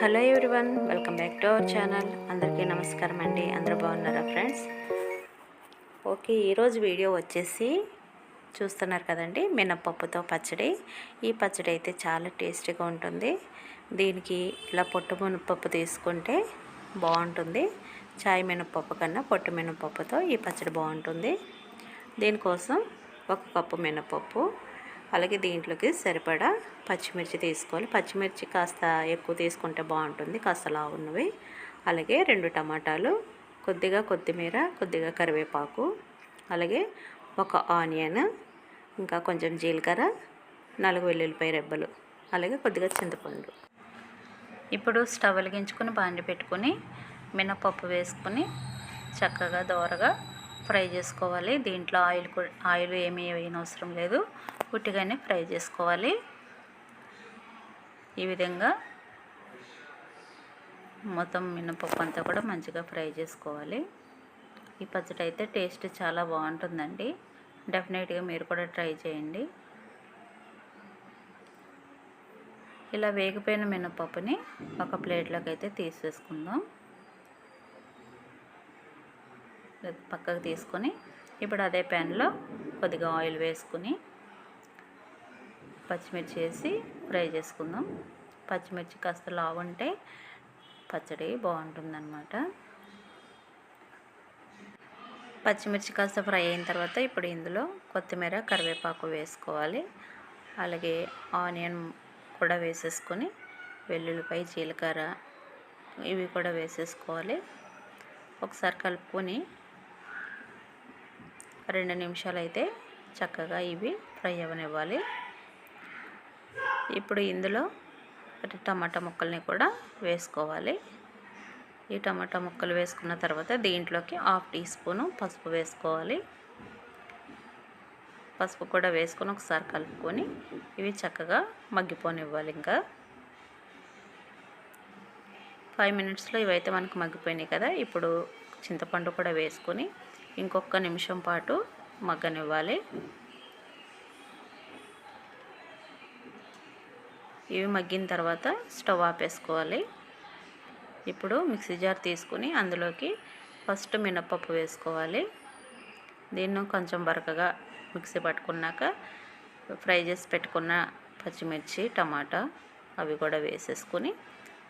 Hello everyone, welcome back to our channel. అందరికీ నమస్కారం అండి. అందరూ బాగున్నారా ఫ్రెండ్స్? ఓకే, ఈరోజు వీడియో వచ్చేసి చూస్తున్నారు కదండి, మినప్పప్పుతో పచ్చడి. ఈ పచ్చడి అయితే చాలా టేస్టీగా ఉంటుంది. దీనికి ఇలా పొట్టు మినప్పప్పు తీసుకుంటే బాగుంటుంది. చాయ్ మినప్పప్పు కన్నా పొట్టు మినప్పప్పుతో ఈ పచ్చడి బాగుంటుంది. దీనికోసం 1 కప్పు మినప్పప్పు, అలాగే దీంట్లోకి సరిపడా పచ్చిమిర్చి తీసుకోవాలి. పచ్చిమిర్చి కాస్త ఎక్కువ తీసుకుంటే బాగుంటుంది, కాస్త లావున్నవి. అలాగే 2 టమాటాలు, కొద్దిగా కొత్తిమీర, కొద్దిగా కరివేపాకు, అలాగే 1 ఆనియన్, ఇంకా కొంచెం జీలకర్ర, 4 వెల్లుల్లిపాయ రెబ్బలు, అలాగే కొద్దిగా చింతపండు. ఇప్పుడు స్టవ్ వెలిగించుకొని బాండి పెట్టుకొని మినపప్పు వేసుకొని చక్కగా దోరగా ఫ్రై చేసుకోవాలి. దీంట్లో ఆయిల్ ఏమీ వేయనవసరం లేదు, ఉట్టిగానే ఫ్రై చేసుకోవాలి. ఈ విధంగా మొత్తం మినపప్పు అంతా కూడా మంచిగా ఫ్రై చేసుకోవాలి. ఈ పచ్చడి అయితే టేస్ట్ చాలా బాగుంటుందండి. డెఫినెట్గా మీరు కూడా ట్రై చేయండి. ఇలా వేగిపోయిన మినపప్పుని ఒక ప్లేట్లోకి అయితే తీసేసుకుందాం. పక్కకు తీసుకొని ఇప్పుడు అదే ప్యాన్లో కొద్దిగా ఆయిల్ వేసుకుని పచ్చిమిర్చి వేసి ఫ్రై చేసుకుందాం. పచ్చిమిర్చి కాస్త లావుంటే పచ్చడి బాగుంటుందన్నమాట. పచ్చిమిర్చి కాస్త ఫ్రై అయిన తర్వాత ఇప్పుడు ఇందులో కొత్తిమీర, కరివేపాకు వేసుకోవాలి. అలాగే ఆనియన్ కూడా వేసేసుకొని వెల్లుల్లిపాయ, జీలకర్ర ఇవి కూడా వేసేసుకోవాలి. ఒకసారి కలుపుకొని 2 నిమిషాలు అయితే చక్కగా ఇవి ఫ్రై అవ్వనివ్వాలి. ఇప్పుడు ఇందులో టమాటా ముక్కల్ని కూడా వేసుకోవాలి. ఈ టమాటా ముక్కలు వేసుకున్న తర్వాత దీంట్లోకి 1/2 టీ స్పూను పసుపు వేసుకోవాలి. పసుపు కూడా వేసుకొని ఒకసారి కలుపుకొని ఇవి చక్కగా మగ్గిపోనివ్వాలి. ఇంకా 5 మినిట్స్లో ఇవైతే మనకు మగ్గిపోయినాయి కదా. ఇప్పుడు చింతపండు కూడా వేసుకొని ఇంకొక నిమిషం పాటు మగ్గనివ్వాలి. ఇవి మగ్గిన తర్వాత స్టవ్ ఆపేసుకోవాలి. ఇప్పుడు మిక్సీ జార్ తీసుకుని అందులోకి ఫస్ట్ మినపప్పు వేసుకోవాలి. దీన్ని కొంచెం బరకగా మిక్సీ పట్టుకున్నాక ఫ్రై చేసి పెట్టుకున్న పచ్చిమిర్చి, టమాటా అవి కూడా వేసేసుకుని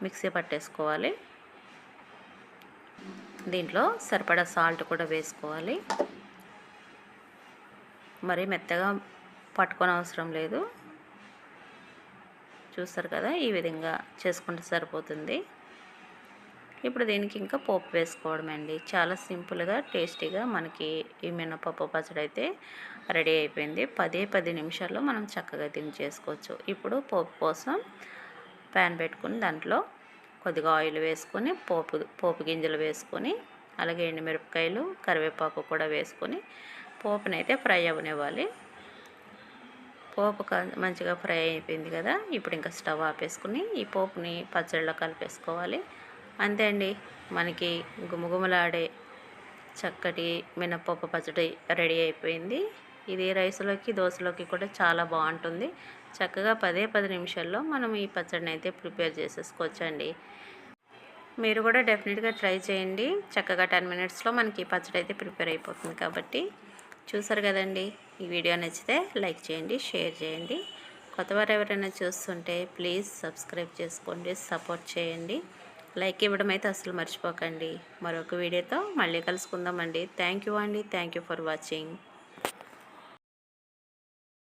మిక్సీ పట్టేసుకోవాలి. దీంట్లో సరిపడా సాల్ట్ కూడా వేసుకోవాలి. మరీ మెత్తగా పట్టుకొని అవసరం లేదు. చూస్తారు కదా, ఈ విధంగా చేసుకుంటే సరిపోతుంది. ఇప్పుడు దీనికి ఇంకా పోపు వేసుకోవడమే అండి. చాలా సింపుల్గా టేస్టీగా మనకి ఈ మినపప్పు పచ్చడి అయితే రెడీ అయిపోయింది. 10 నిమిషాల్లో మనం చక్కగా చేసుకోవచ్చు. ఇప్పుడు పోపు కోసం ప్యాన్ పెట్టుకుని దాంట్లో కొద్దిగా ఆయిల్ వేసుకొని పోపు గింజలు వేసుకొని అలాగే ఎండుమిరపకాయలు, కరివేపాకు కూడా వేసుకొని పోపునైతే ఫ్రై అవ్వనివ్వాలి. పోపు మంచిగా ఫ్రై అయిపోయింది కదా. ఇప్పుడు ఇంకా స్టవ్ ఆపేసుకుని ఈ పోపుని పచ్చడిలో కలిపేసుకోవాలి. అంతే అండి, మనకి గుమగుమలాడే చక్కటి మినపప్పు పచ్చడి రెడీ అయిపోయింది. ఇది రైస్లోకి, దోశలోకి కూడా చాలా బాగుంటుంది. చక్కగా 10 నిమిషాల్లో మనం ఈ పచ్చడిని అయితే ప్రిపేర్ చేసేసుకోవచ్చండి. మీరు కూడా డెఫినెట్గా ట్రై చేయండి. చక్కగా 10 మినిట్స్లో మనకి ఈ పచ్చడి అయితే ప్రిపేర్ అయిపోతుంది. కాబట్టి చూసారు కదండి, ఈ వీడియో నచ్చితే లైక్ చేయండి, షేర్ చేయండి. కొత్తవారు ఎవరైనా చూస్తుంటే ప్లీజ్ సబ్స్క్రైబ్ చేసుకోండి, సపోర్ట్ చేయండి. లైక్ ఇవ్వడం అయితే అసలు మర్చిపోకండి. మరొక వీడియోతో మళ్ళీ కలుసుకుందామండి. థ్యాంక్ యూ అండి. Thank you for watching.